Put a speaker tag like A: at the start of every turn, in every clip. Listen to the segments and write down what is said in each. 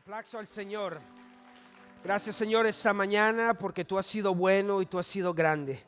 A: Aplauso al Señor. Gracias, Señor, esta mañana porque tú has sido bueno y tú has sido grande.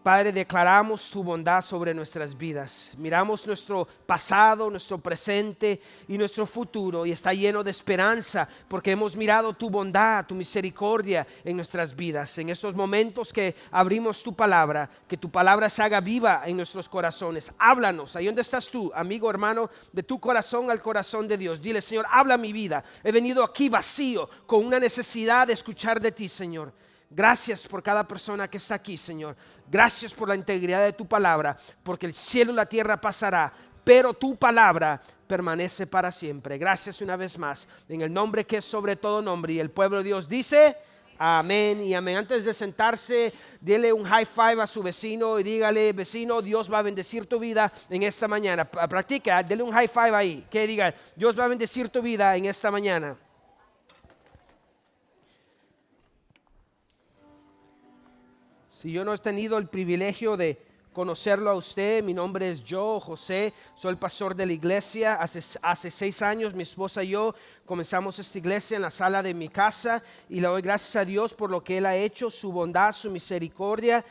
A: Padre, declaramos tu bondad sobre nuestras vidas. Miramos nuestro pasado, nuestro presente y nuestro futuro y está lleno de esperanza porque hemos mirado tu bondad, tu misericordia en nuestras vidas. En estos momentos que abrimos tu palabra, que tu palabra se haga viva en nuestros corazones. Háblanos, ahí donde estás tú, amigo, hermano, de tu corazón al corazón de Dios. Dile, Señor, habla mi vida. He venido aquí vacío con una necesidad de escuchar de ti, Señor. Gracias por cada persona que está aquí, Señor. Gracias por la integridad de tu palabra, porque el cielo y la tierra pasará, pero tu palabra permanece para siempre. Gracias una vez más, en el nombre que es sobre todo nombre. Y el pueblo de Dios dice, amén y amén. Antes de sentarse, dele un high five a su vecino y dígale, vecino, Dios va a bendecir tu vida en esta mañana. Practica, dele un high five ahí, que diga, Dios va a bendecir tu vida en esta mañana. Si yo no he tenido el privilegio de conocerlo a usted, mi nombre es José, soy el pastor de la iglesia. Hace 6 años mi esposa y yo comenzamos esta iglesia en la sala de mi casa y le doy gracias a Dios por lo que Él ha hecho, su bondad, su misericordia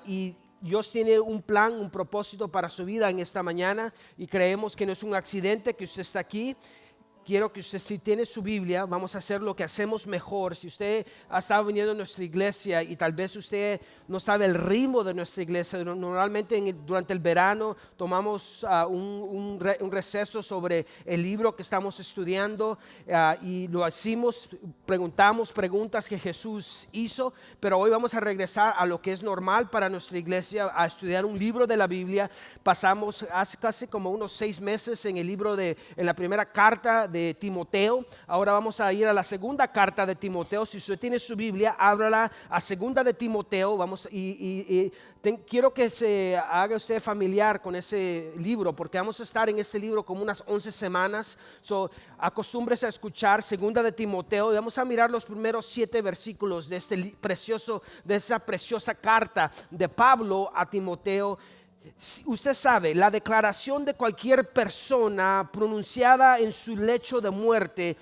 A: y Dios tiene un plan, un propósito para su vida en esta mañana y creemos que no es un accidente que usted está aquí. Quiero que usted, si tiene su Biblia, vamos a hacer lo que hacemos mejor. Si usted ha estado viniendo a nuestra iglesia y tal vez usted no sabe el ritmo de nuestra iglesia, normalmente durante el verano tomamos un receso sobre el libro que estamos estudiando y lo hacemos, preguntamos preguntas que Jesús hizo, pero hoy vamos a regresar a lo que es normal para nuestra iglesia, a estudiar un libro de la Biblia. Pasamos hace casi como unos 6 meses en el libro en la primera carta de Timoteo. Ahora vamos a ir a la segunda carta de Timoteo. Si usted tiene su Biblia, ábrala a segunda de Timoteo. Quiero que se haga usted familiar con ese libro, porque vamos a estar en ese libro como unas 11 semanas. Acostúmbrese a escuchar segunda de Timoteo y vamos a mirar los primeros 7 versículos de esa preciosa carta de Pablo a Timoteo. Usted sabe, la declaración de cualquier persona pronunciada en su lecho de muerte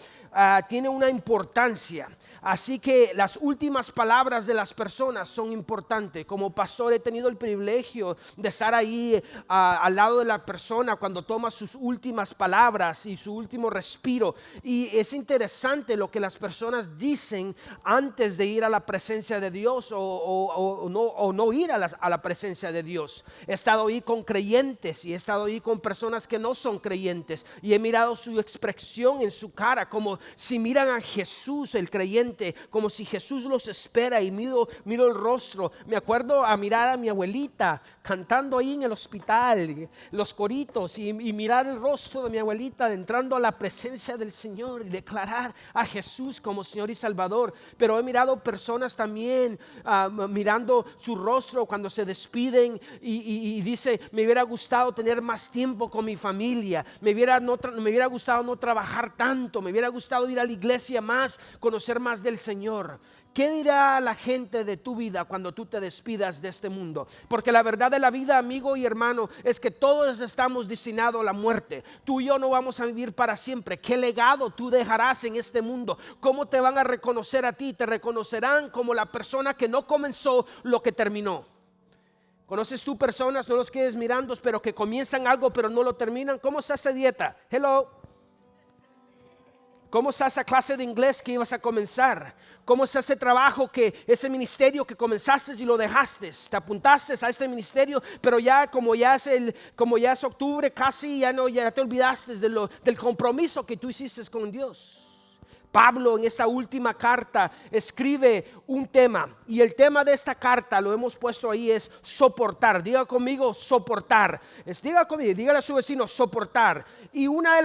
A: tiene una importancia. Así que las últimas palabras de las personas son importantes. Como pastor he tenido el privilegio de estar ahí al lado de la persona cuando toma sus últimas palabras y su último respiro. Y es interesante lo que las personas dicen antes de ir a la presencia de Dios o no ir a la presencia de Dios. He estado ahí con creyentes y he estado ahí con personas que no son creyentes. Y he mirado su expresión en su cara como si miran a Jesús, el creyente, como si Jesús los espera y miro el rostro. Me acuerdo a mirar a mi abuelita cantando ahí en el hospital, los coritos y mirar el rostro de mi abuelita entrando a la presencia del Señor y declarar a Jesús como Señor y Salvador. Pero he mirado personas también mirando su rostro cuando se despiden y dice, me hubiera gustado tener más tiempo con mi familia, me hubiera gustado no trabajar tanto, me hubiera gustado ir a la iglesia más, conocer más del Señor. ¿Qué dirá la gente de tu vida cuando tú te despidas de este mundo? Porque la verdad de la vida, amigo y hermano, es que todos estamos destinados a la muerte. Tú y yo no vamos a vivir para siempre. ¿Qué legado tú dejarás en este mundo? ¿Cómo te van a reconocer a ti? Te reconocerán como la persona que no comenzó lo que terminó. ¿Conoces tú personas, no los quedes mirando, pero que comienzan algo pero no lo terminan? ¿Cómo se hace dieta? Hello. ¿Cómo se hace esa clase de inglés que ibas a comenzar? ¿Cómo se hace trabajo ese ministerio que comenzaste y lo dejaste? Te apuntaste a este ministerio, pero ya como ya es octubre casi, ya te olvidaste del compromiso que tú hiciste con Dios. Pablo en esta última carta escribe un tema y el tema de esta carta lo hemos puesto ahí es soportar. Diga conmigo soportar. Dígale a su vecino soportar. Y una de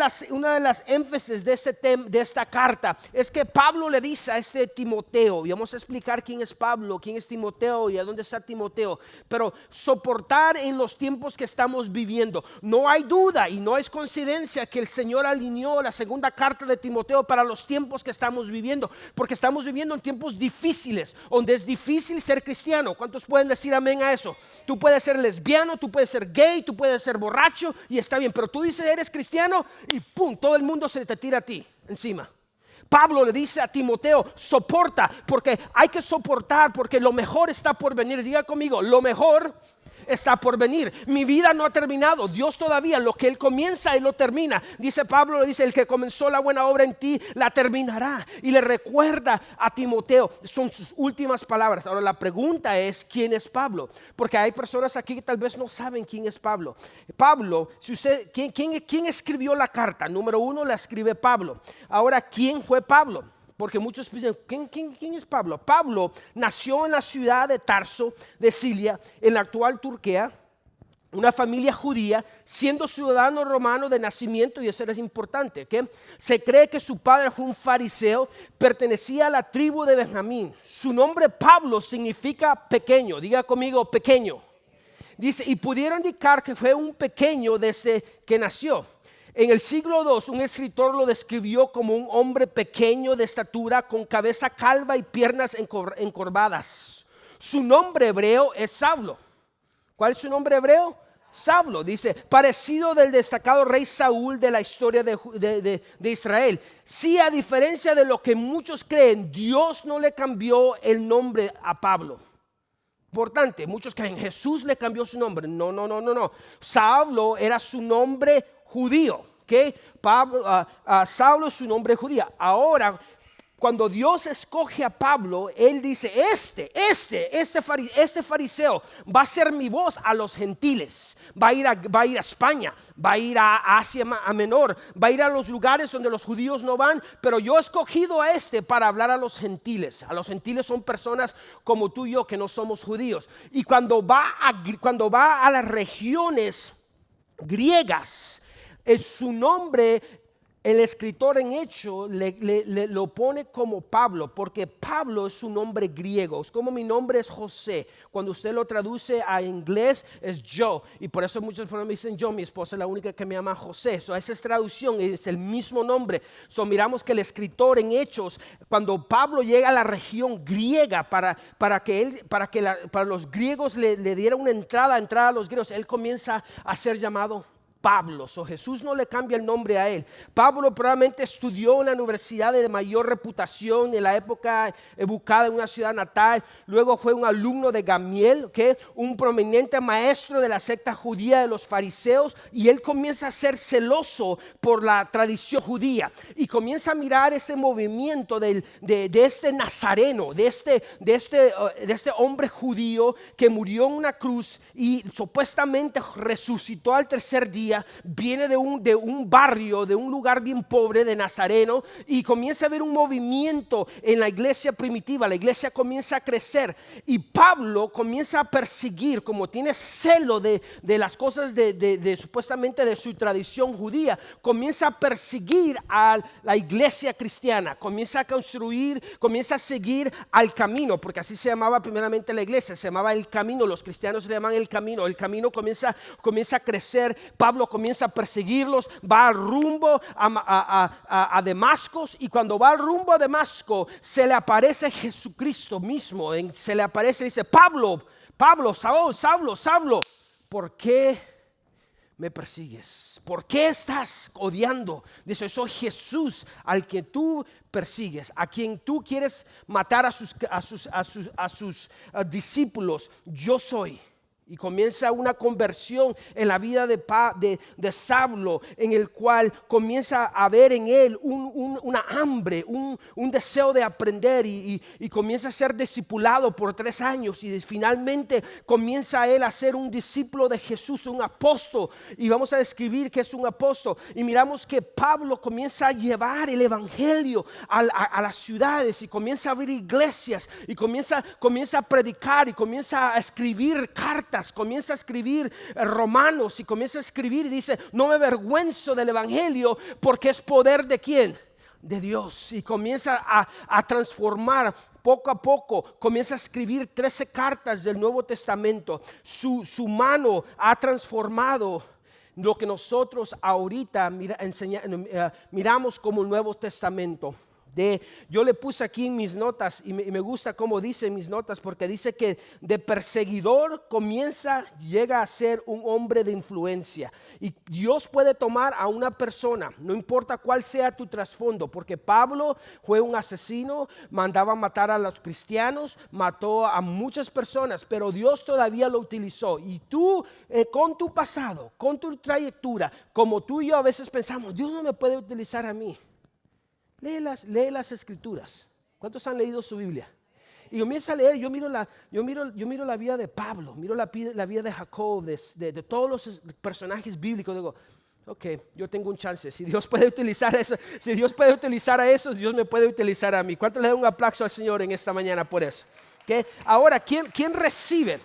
A: las énfasis de esta carta es que Pablo le dice a este Timoteo, y vamos a explicar quién es Pablo, quién es Timoteo y a dónde está Timoteo, pero soportar en los tiempos que estamos viviendo. No hay duda y no es coincidencia que el Señor alineó la segunda carta de Timoteo para los tiempos que estamos viviendo, porque estamos viviendo en tiempos difíciles, donde es difícil ser cristiano. ¿Cuántos pueden decir amén a eso? Tú puedes ser lesbiano, tú puedes ser gay, tú puedes ser borracho y está bien, pero tú dices eres cristiano y pum, todo el mundo se te tira a ti encima. Pablo le dice a Timoteo, soporta, porque hay que soportar, porque lo mejor está por venir. Diga conmigo, lo mejor está por venir. Mi vida no ha terminado. Dios todavía, lo que Él comienza, Él lo termina. Dice Pablo, le dice, el que comenzó la buena obra en ti, la terminará. Y le recuerda a Timoteo, son sus últimas palabras. Ahora la pregunta es, ¿quién es Pablo? Porque hay personas aquí que tal vez no saben quién es Pablo. Pablo, si usted, ¿quién escribió la carta? Número 1, la escribe Pablo. Ahora, ¿quién fue Pablo? Porque muchos dicen, ¿quién es Pablo? Pablo nació en la ciudad de Tarso, de Cilicia, en la actual Turquía, una familia judía, siendo ciudadano romano de nacimiento, y eso es importante, ¿okay? Se cree que su padre fue un fariseo, pertenecía a la tribu de Benjamín. Su nombre Pablo significa pequeño, diga conmigo pequeño. Dice, y pudieron indicar que fue un pequeño desde que nació. En el siglo II, un escritor lo describió como un hombre pequeño de estatura, con cabeza calva y piernas encorvadas. Su nombre hebreo es Saulo. ¿Cuál es su nombre hebreo? Saulo, dice, parecido del destacado rey Saúl de la historia de Israel. Sí, a diferencia de lo que muchos creen, Dios no le cambió el nombre a Pablo. Importante, muchos creen, Jesús le cambió su nombre. No. Saulo era su nombre judío, ¿okay? Saulo es su nombre judío. Ahora, cuando Dios escoge a Pablo, Él dice, este fariseo va a ser mi voz a los gentiles. Va a ir a España, va a ir a Asia Menor, va a ir a los lugares donde los judíos no van, pero yo he escogido a para hablar a los gentiles. A los gentiles son personas como tú y yo que no somos judíos. Y cuando va a las regiones griegas, su nombre, el escritor en Hechos lo pone como Pablo, porque Pablo es un nombre griego. Es como mi nombre es José. Cuando usted lo traduce a inglés es Joe, y por eso muchas personas me dicen Joe. Mi esposa es la única que me llama José. Esa es traducción, es el mismo nombre. Miramos que el escritor en Hechos, cuando Pablo llega a la región griega para los griegos le diera una entrada a los griegos, él comienza a ser llamado Pablo. Jesús no le cambia el nombre a él. Pablo probablemente estudió en la universidad de mayor reputación en la época, educada en una ciudad natal. Luego fue un alumno de Gamaliel, ¿okay? Un prominente maestro de la secta judía de los fariseos, y él comienza a ser celoso por la tradición judía y comienza a mirar ese movimiento de este nazareno, de este hombre judío que murió en una cruz y supuestamente resucitó al tercer día. Viene de un barrio, de un lugar bien pobre de Nazareno, y comienza a ver un movimiento en la iglesia primitiva. La iglesia comienza a crecer y Pablo comienza a perseguir, como tiene celo de las cosas supuestamente de su tradición judía, comienza a perseguir a la iglesia cristiana, comienza a construir, comienza a seguir al camino, porque así se llamaba primeramente la iglesia, se llamaba el camino. Los cristianos le llaman el camino comienza a crecer. Pablo comienza a perseguirlos, va al rumbo a Damasco, y cuando va al rumbo a Damasco se le aparece Jesucristo mismo, se le aparece y dice, Pablo, Saulo, ¿por qué me persigues? ¿Por qué estás odiando? Dice, soy Jesús al que tú persigues, a quien tú quieres matar a sus discípulos. Yo soy. Y comienza una conversión en la vida de Saulo, en el cual comienza a ver en él una hambre, un deseo de aprender, y comienza a ser discipulado por 3 años, y finalmente comienza él a ser un discípulo de Jesús, un apóstol, y vamos a describir que es un apóstol. Y miramos que Pablo comienza a llevar el evangelio a las ciudades, y comienza a abrir iglesias, y comienza a predicar, y comienza a escribir cartas. Comienza a escribir Romanos, y comienza a escribir y dice, no me avergüenzo del evangelio, porque es poder ¿de quién? De Dios. Y comienza a transformar poco a poco. Comienza a escribir 13 cartas del Nuevo Testamento. Su mano ha transformado lo que nosotros ahorita miramos como el Nuevo Testamento. Yo le puse aquí en mis notas y me gusta cómo dice mis notas, porque dice que de perseguidor llega a ser un hombre de influencia. Y Dios puede tomar a una persona, no importa cuál sea tu trasfondo, porque Pablo fue un asesino, mandaba matar a los cristianos, mató a muchas personas, pero Dios todavía lo utilizó. Y tú, con tu pasado, con tu trayectoria, como tú y yo a veces pensamos, Dios no me puede utilizar a mí. Lee las escrituras. ¿Cuántos han leído su Biblia? Y comienza a leer. Yo miro la vida de Pablo, miro la vida de Jacob, de todos los personajes bíblicos. Digo, ok, yo tengo un chance. Si Dios puede utilizar eso, si Dios puede utilizar a esos, Dios me puede utilizar a mí. ¿Cuántos le dan un aplauso al Señor en esta mañana por eso? ¿Okay? Ahora, ¿quién recibe?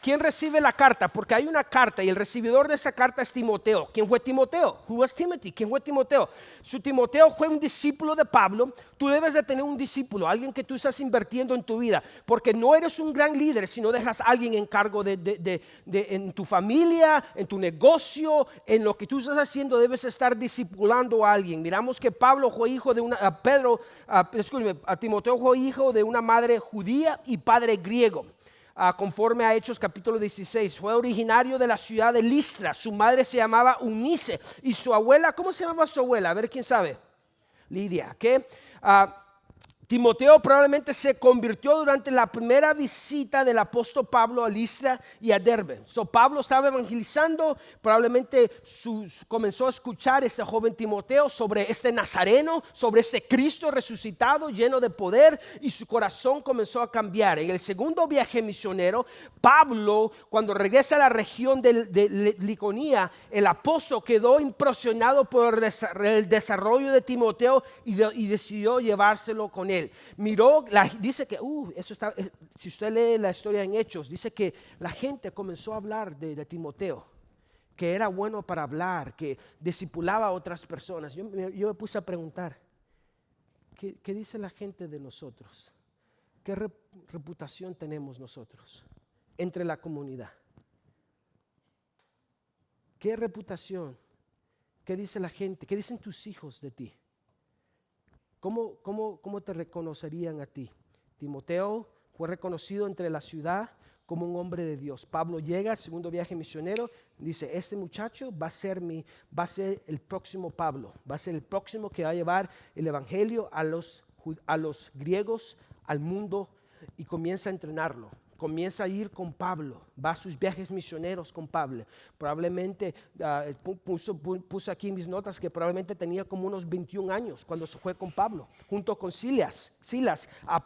A: ¿Quién recibe la carta? Porque hay una carta y el recibidor de esa carta es Timoteo. ¿Quién fue Timoteo? Who was Timothy? ¿Quién fue Timoteo? Timoteo fue un discípulo de Pablo. Tú debes de tener un discípulo, alguien que tú estás invirtiendo en tu vida, porque no eres un gran líder si no dejas a alguien en cargo en tu familia, en tu negocio, en lo que tú estás haciendo. Debes estar discipulando a alguien. Miramos que Pablo fue hijo de Timoteo fue hijo de una madre judía y padre griego. Conforme a Hechos capítulo 16, fue originario de la ciudad de Listra. Su madre se llamaba Unice y su abuela, ¿cómo se llamaba su abuela? A ver, ¿quién sabe? Lidia. ¿Qué? Timoteo probablemente se convirtió durante la primera visita del apóstol Pablo a Listra y a Derbe. Pablo estaba evangelizando, probablemente comenzó a escuchar este joven Timoteo sobre este Nazareno, sobre este Cristo resucitado, lleno de poder, y su corazón comenzó a cambiar. En el segundo viaje misionero, Pablo, cuando regresa a la región de Liconía, el apóstol quedó impresionado por el desarrollo de Timoteo y decidió llevárselo con él. Dice que, si usted lee la historia en Hechos, dice que la gente comenzó a hablar de Timoteo, que era bueno para hablar, que discipulaba a otras personas. Yo me puse a preguntar, ¿qué dice la gente de nosotros? ¿Qué reputación tenemos nosotros entre la comunidad? ¿Qué reputación? ¿Qué dice la gente? ¿Qué dicen tus hijos de ti? ¿Cómo te reconocerían a ti? Timoteo fue reconocido entre la ciudad como un hombre de Dios. Pablo llega al segundo viaje misionero, dice, este muchacho va a ser el próximo Pablo, va a ser el próximo que va a llevar el evangelio a los griegos, al mundo, y comienza a entrenarlo. Comienza a ir con Pablo, va a sus viajes misioneros con Pablo. Probablemente, puse aquí en mis notas que probablemente tenía como unos 21 años cuando se fue con Pablo, junto con Silas.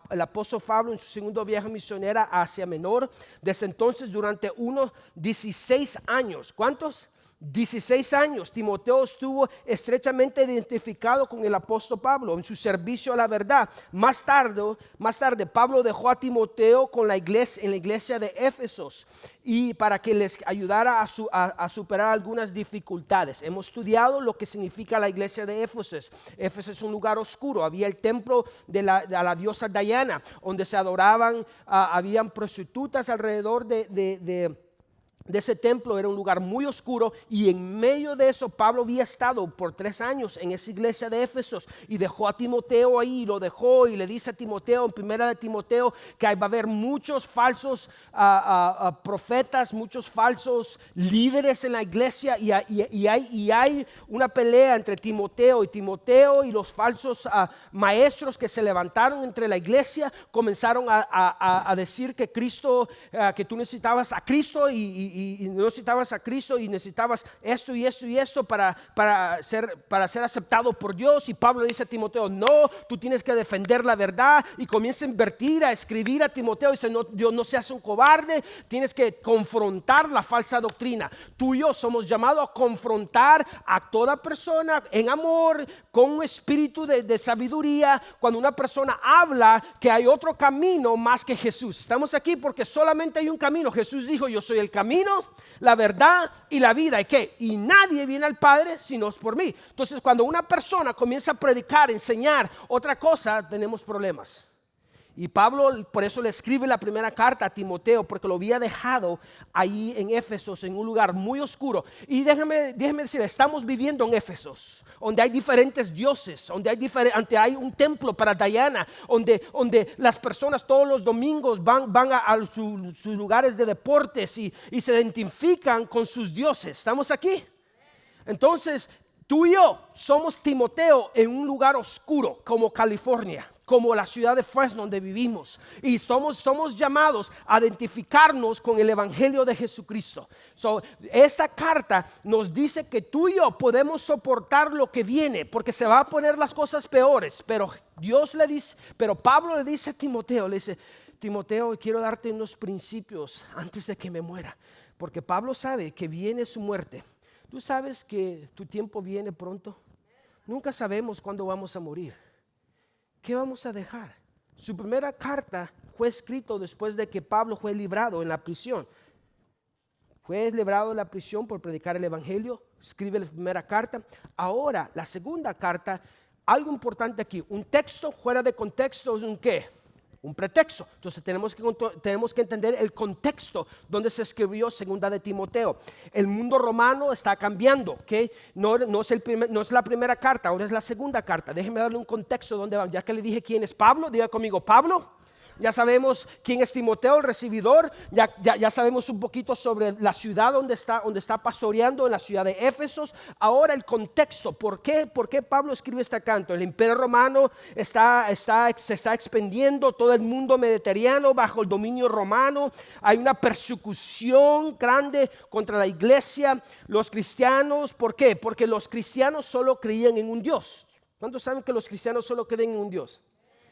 A: El apóstol Pablo en su segundo viaje misionero a Asia Menor. Desde entonces, durante unos 16 años, ¿cuántos? 16 años, Timoteo estuvo estrechamente identificado con el apóstol Pablo en su servicio a la verdad. Más tarde, Pablo dejó a Timoteo en la iglesia de Éfesos y para que les ayudara a superar algunas dificultades. Hemos estudiado lo que significa la iglesia de Éfesos. Éfesos es un lugar oscuro. Había el templo de la diosa Diana, donde se adoraban, habían prostitutas alrededor de ese templo. Era un lugar muy oscuro, y en medio de eso Pablo había estado por 3 años en esa iglesia de Éfesos y dejó a Timoteo ahí, lo dejó, y le dice a Timoteo en primera de Timoteo que va a haber muchos falsos profetas, muchos falsos líderes en la iglesia, y hay una pelea entre Timoteo y los falsos maestros que se levantaron entre la iglesia. Comenzaron a decir que Cristo, que tú necesitabas a Cristo y necesitabas a Cristo y necesitabas esto y esto y esto para ser aceptado por Dios. Y Pablo dice a Timoteo, no, tú tienes que defender la verdad, y comienza a invertir, a escribir a Timoteo, y dice, no, Dios, no seas un cobarde, tienes que confrontar la falsa doctrina. Tú y yo somos llamados a confrontar a toda persona en amor, con un espíritu de sabiduría. Cuando una persona habla que hay otro camino más que Jesús, estamos aquí porque solamente hay un camino. Jesús dijo, yo soy el camino, la verdad y la vida. Y nadie viene al Padre si no es por mí. Entonces, cuando una persona comienza a predicar, enseñar otra cosa, tenemos problemas. Y Pablo por eso le escribe la primera carta a Timoteo, porque lo había dejado ahí en Éfesos, en un lugar muy oscuro. Y déjeme decir, estamos viviendo en Éfesos, donde hay diferentes dioses, donde hay un templo para Diana, donde las personas todos los domingos van a sus lugares de deportes y se identifican con sus dioses. ¿Estamos aquí? Entonces, tú y yo somos Timoteo en un lugar oscuro como California, como la ciudad de Fresno donde vivimos, y somos llamados a identificarnos con el evangelio de Jesucristo. Esta carta nos dice que tú y yo podemos soportar lo que viene, porque se va a poner las cosas peores, pero Pablo le dice a Timoteo, le dice: Timoteo, quiero darte unos principios antes de que me muera, porque Pablo sabe que viene su muerte. Tú sabes que tu tiempo viene pronto. Nunca sabemos cuándo vamos a morir. ¿Qué vamos a dejar? Su primera carta fue escrita después de que Pablo fue librado en la prisión. Fue librado de la prisión por predicar el evangelio. Escribe la primera carta. Ahora, la segunda carta, algo importante aquí. Un texto fuera de contexto es un ¿qué? Un pretexto. Entonces tenemos que entender el contexto donde se escribió segunda de Timoteo. El mundo romano está cambiando, ¿okay? No es la primera carta, ahora es la segunda carta. Déjeme darle un contexto donde van. Ya que le dije quién es Pablo, diga conmigo: Pablo. Ya sabemos quién es Timoteo, el recibidor. Ya sabemos un poquito sobre la ciudad donde está pastoreando, en la ciudad de Éfesos. Ahora el contexto. ¿Por qué Pablo escribe este canto? El imperio romano se está expandiendo, todo el mundo mediterráneo bajo el dominio romano. Hay una persecución grande contra la iglesia, los cristianos. ¿Por qué? Porque los cristianos solo creían en un Dios. ¿Cuántos saben que los cristianos solo creen en un Dios?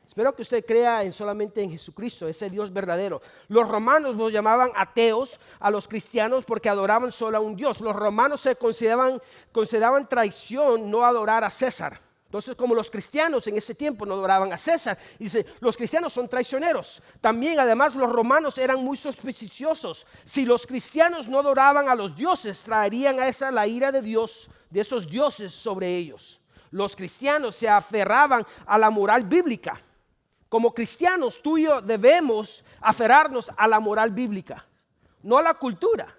A: Espero que usted crea solamente en Jesucristo, ese Dios verdadero. Los romanos los llamaban ateos a los cristianos porque adoraban solo a un Dios. Los romanos se consideraban traición no adorar a César. Entonces, como los cristianos en ese tiempo no adoraban a César, dice: los cristianos son traicioneros. También, además, los romanos eran muy supersticiosos. Si los cristianos no adoraban a los dioses, traerían la ira de Dios, de esos dioses, sobre ellos. Los cristianos se aferraban a la moral bíblica. Como cristianos, tú y yo debemos aferrarnos a la moral bíblica, no a la cultura.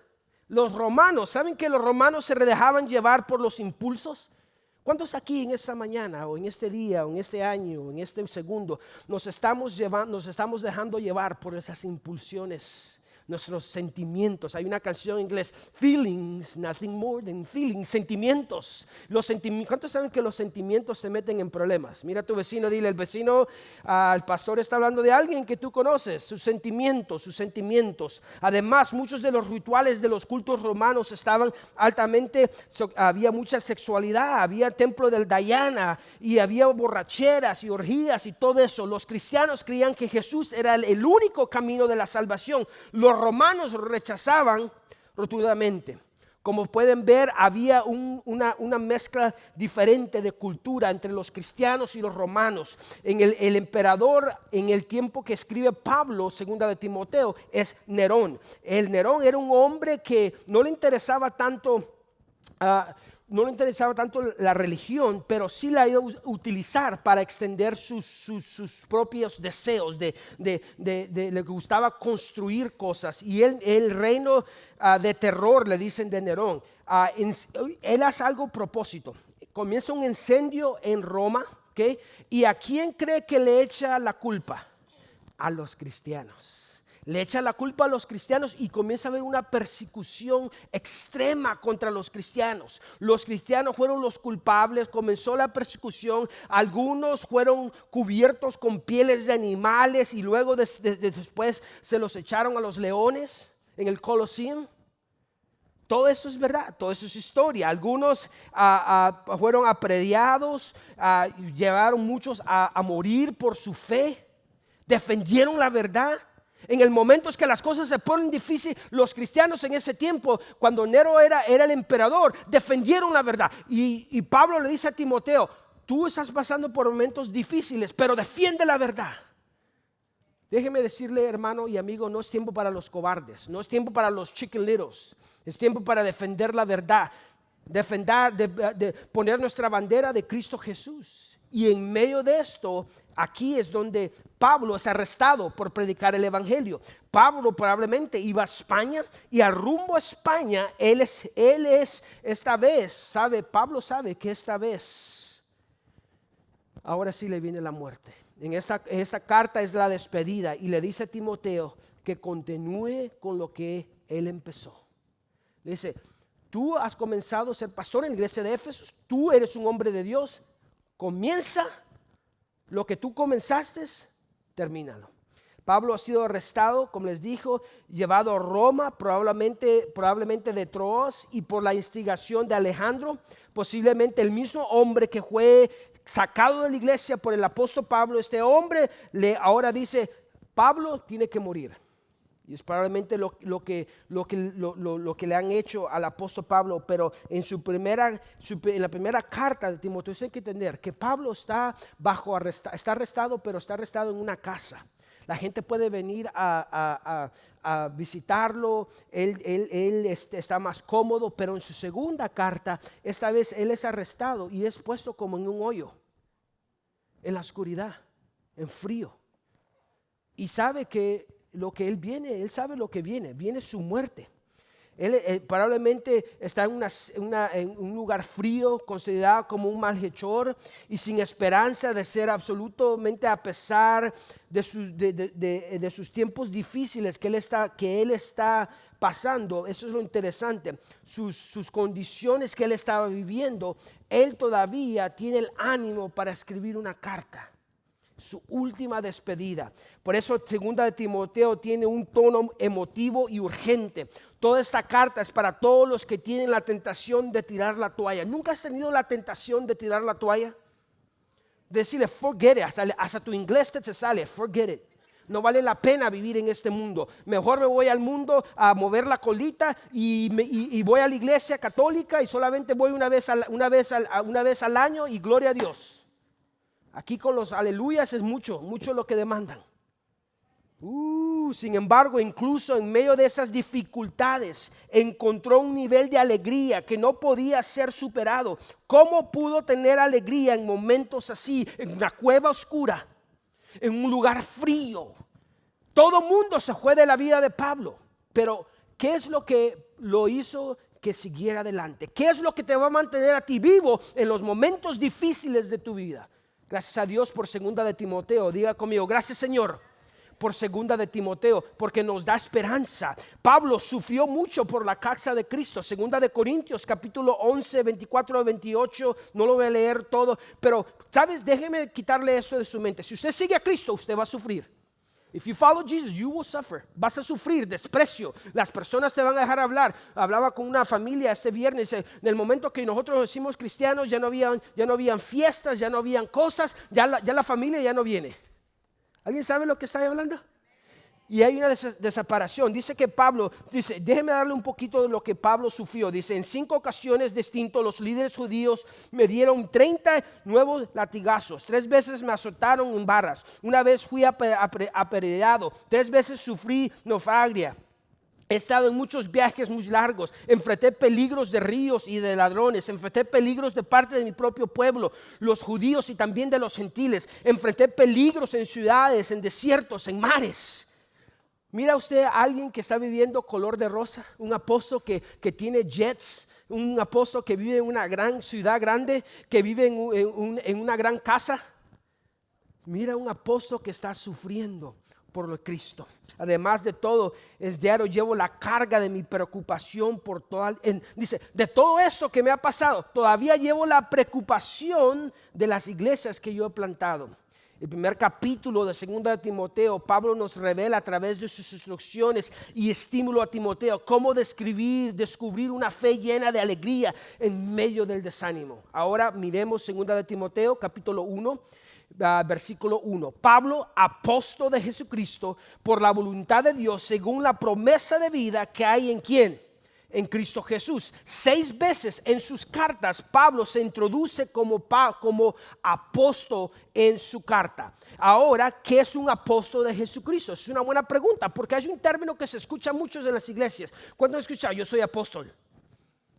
A: Los romanos, ¿saben que los romanos se dejaban llevar por los impulsos? ¿Cuántos aquí en esta mañana o en este día o en este año o en este segundo nos estamos dejando llevar por esas impulsiones, nuestros sentimientos? Hay una canción en inglés: feelings, nothing more than feelings. Sentimientos. ¿Cuántos saben que los sentimientos se meten en problemas? Mira a tu vecino, dile: el vecino, el pastor está hablando de alguien que tú conoces. Sus sentimientos. Además, muchos de los rituales de los cultos romanos estaban altamente, había mucha sexualidad, había templo del Diana y había borracheras y orgías y todo eso. Los cristianos creían que Jesús era el único camino de la salvación. Los romanos lo rechazaban rotundamente. Como pueden ver, había una mezcla diferente de cultura entre los cristianos y los romanos. El emperador en el tiempo que escribe Pablo, segunda de Timoteo, es Nerón. El Nerón era un hombre que no le interesaba tanto la religión, pero sí la iba a utilizar para extender sus propios deseos. Le gustaba construir cosas. Y el reino de terror, le dicen, de Nerón, él hace algo a propósito. Comienza un incendio en Roma, ¿okay? ¿Y a quién cree que le echa la culpa? A los cristianos. Le echa la culpa a los cristianos y comienza a haber una persecución extrema contra los cristianos. Los cristianos fueron los culpables, comenzó la persecución. Algunos fueron cubiertos con pieles de animales y luego después se los echaron a los leones en el Colosseum. Todo esto es verdad, todo eso es historia. Algunos fueron aprediados, llevaron muchos a morir por su fe, defendieron la verdad. En el momento es que las cosas se ponen difíciles, los cristianos en ese tiempo, cuando Nero era el emperador, defendieron la verdad. Y Pablo le dice a Timoteo: tú estás pasando por momentos difíciles, pero defiende la verdad. Déjeme decirle, hermano y amigo, no es tiempo para los cobardes, no es tiempo para los chicken littles, es tiempo para defender la verdad, de poner nuestra bandera de Cristo Jesús. Y en medio de esto, aquí es donde Pablo es arrestado por predicar el evangelio. Pablo probablemente iba a España y al rumbo a España, él es esta vez, Pablo sabe que esta vez, ahora sí le viene la muerte. En esta carta es la despedida y le dice a Timoteo que continúe con lo que él empezó. Le dice, tú has comenzado a ser pastor en la iglesia de Éfeso, tú eres un hombre de Dios, comienza lo que tú comenzaste, termínalo. Pablo ha sido arrestado, como les dijo, llevado a Roma, probablemente de Troas, y por la instigación de Alejandro, posiblemente el mismo hombre que fue sacado de la iglesia por el apóstol Pablo. Este hombre ahora dice, Pablo tiene que morir. Y es probablemente lo que le han hecho al apóstol Pablo. Pero en la primera carta de Timoteo, hay que entender que Pablo está arrestado, pero está arrestado en una casa. La gente puede venir a visitarlo, él está más cómodo, pero en su segunda carta, esta vez él es arrestado y es puesto como en un hoyo, en la oscuridad, en frío. Y sabe que él sabe lo que viene su muerte. Él probablemente está en un lugar frío, considerado como un malhechor y sin esperanza de ser absolutamente, a pesar de sus tiempos difíciles que él está pasando. Eso es lo interesante. Sus condiciones que él estaba viviendo, él todavía tiene el ánimo para escribir una carta. Su última despedida. Por eso segunda de Timoteo tiene un tono emotivo y urgente. Toda esta carta es para todos los que tienen la tentación de tirar la toalla. ¿Nunca has tenido la tentación de tirar la toalla? Decirle forget it, hasta tu inglés te sale, forget it. No vale la pena vivir en este mundo. Mejor me voy al mundo a mover la colita y voy a la iglesia católica y solamente voy una vez al año y gloria a Dios. Aquí con los aleluyas es mucho lo que demandan. Sin embargo, incluso en medio de esas dificultades, encontró un nivel de alegría que no podía ser superado. ¿Cómo pudo tener alegría en momentos así, en una cueva oscura, en un lugar frío? Todo mundo se fue de la vida de Pablo, pero ¿qué es lo que lo hizo que siguiera adelante? ¿Qué es lo que te va a mantener a ti vivo en los momentos difíciles de tu vida? Gracias a Dios por segunda de Timoteo. Diga conmigo, gracias Señor por segunda de Timoteo, porque nos da esperanza. Pablo sufrió mucho por la causa de Cristo. Segunda de Corintios capítulo 11, 24 a 28, no lo voy a leer todo, pero sabes, déjeme quitarle esto de su mente. Si usted sigue a Cristo, usted va a sufrir. If you follow Jesus, you will suffer. Vas a sufrir desprecio. Las personas te van a dejar hablar. Hablaba con una familia ese viernes. En el momento que nosotros nos hicimos cristianos, ya no habían fiestas, ya no habían cosas. Ya la familia ya no viene. ¿Alguien sabe lo que está hablando? Y hay una desaparición. Dice que Pablo, déjeme darle un poquito de lo que Pablo sufrió. Dice, en 5 ocasiones distintas los líderes judíos me dieron 30 nuevos latigazos. 3 veces me azotaron en barras. Una vez fui apedreado. 3 veces sufrí naufragio. He estado en muchos viajes muy largos. Enfrenté peligros de ríos y de ladrones. Enfrenté peligros de parte de mi propio pueblo, los judíos y también de los gentiles. Enfrenté peligros en ciudades, en desiertos, en mares. Mira usted a alguien que está viviendo color de rosa, un apóstol que tiene jets, un apóstol que vive en una gran ciudad grande, que vive en una gran casa. Mira un apóstol que está sufriendo por Cristo. Además de todo, es diario, llevo la carga de mi preocupación por dice, de todo esto que me ha pasado, todavía llevo la preocupación de las iglesias que yo he plantado. El primer capítulo de segunda de Timoteo, Pablo nos revela a través de sus instrucciones y estímulo a Timoteo cómo descubrir una fe llena de alegría en medio del desánimo. Ahora miremos segunda de Timoteo, capítulo 1, versículo 1. Pablo, apóstol de Jesucristo, por la voluntad de Dios, según la promesa de vida que hay en ¿quién? En Cristo Jesús. 6 veces en sus cartas Pablo se introduce como apóstol en su carta. Ahora, ¿qué es un apóstol de Jesucristo? Es una buena pregunta, porque hay un término que se escucha mucho en las iglesias. ¿Cuándo han escuchado? Yo soy apóstol.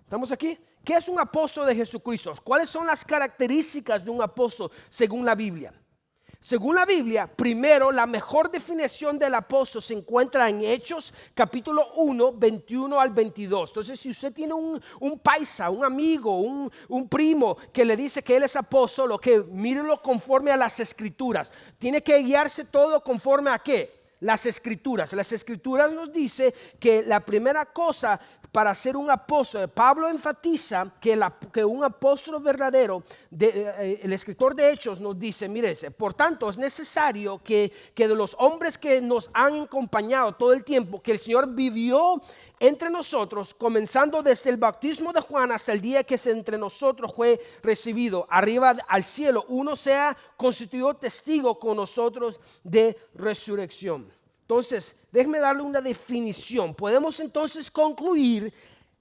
A: ¿Estamos aquí? ¿Qué es un apóstol de Jesucristo? ¿Cuáles son las características de un apóstol según la Biblia? Según la Biblia, primero, la mejor definición del apóstol se encuentra en Hechos, capítulo 1, 21 al 22. Entonces, si usted tiene un paisa, un amigo, un primo que le dice que él es apóstol, o que mírelo conforme a las Escrituras. Tiene que guiarse todo conforme a ¿qué? Las Escrituras. Las Escrituras nos dice que la primera cosa para ser un apóstol, Pablo enfatiza que un apóstol verdadero, el escritor de Hechos nos dice, mírese, por tanto es necesario que de los hombres que nos han acompañado todo el tiempo, que el Señor vivió entre nosotros, comenzando desde el bautismo de Juan hasta el día que entre nosotros fue recibido arriba al cielo, uno sea constituido testigo con nosotros de resurrección. Entonces, déjeme darle una definición. Podemos entonces concluir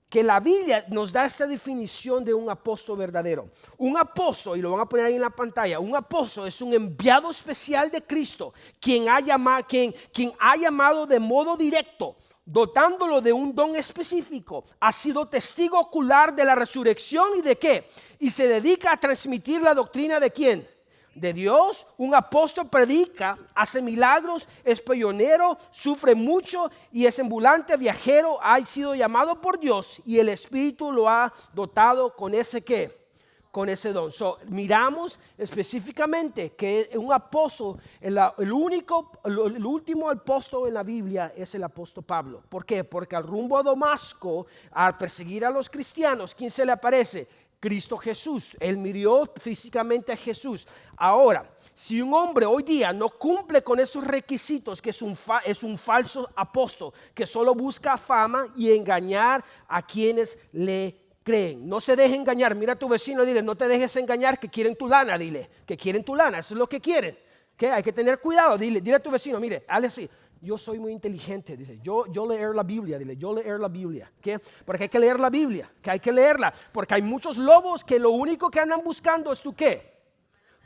A: que la Biblia nos da esta definición de un apóstol verdadero. Un apóstol, y lo van a poner ahí en la pantalla, un apóstol es un enviado especial de Cristo, quien ha llamado de modo directo, dotándolo de un don específico. Ha sido testigo ocular de la resurrección y de ¿qué? Y se dedica a transmitir la doctrina de ¿quién? De Dios. Un apóstol predica, hace milagros, es pionero, sufre mucho y es ambulante, viajero. Ha sido llamado por Dios y el Espíritu lo ha dotado con ese ¿qué? Con ese don. Miramos específicamente que un apóstol, el último apóstol en la Biblia es el apóstol Pablo. ¿Por qué? Porque al rumbo a Damasco, al perseguir a los cristianos, ¿quién se le aparece? Cristo Jesús. Él miró físicamente a Jesús. Ahora, si un hombre hoy día no cumple con esos requisitos, que es un falso apóstol, que solo busca fama y engañar a quienes le creen. No se deje engañar. Mira a tu vecino, dile, no te dejes engañar, que quieren tu lana, dile, que quieren tu lana, eso es lo que quieren. ¿Qué? Hay que tener cuidado, dile a tu vecino, mire, hazle así. Yo soy muy inteligente, dice, yo leer la Biblia, dile, yo leer la Biblia. ¿Qué? Porque hay que leer la Biblia, que hay que leerla, porque hay muchos lobos que lo único que andan buscando es tu ¿qué?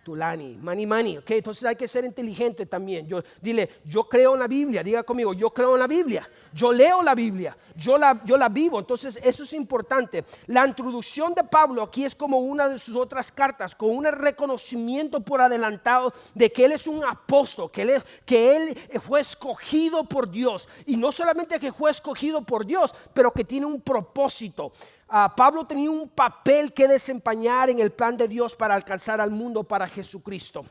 A: Tu money, ¿ok? Entonces hay que ser inteligente también. Dile, yo creo en la Biblia, diga conmigo, yo creo en la Biblia, yo leo la Biblia, yo la vivo. Entonces eso es importante. La introducción de Pablo aquí es como una de sus otras cartas, con un reconocimiento por adelantado de que él es un apóstol, que él fue escogido por Dios. Y no solamente que fue escogido por Dios, pero que tiene un propósito. Pablo tenía un papel que desempeñar en el plan de Dios para alcanzar al mundo para Jesucristo.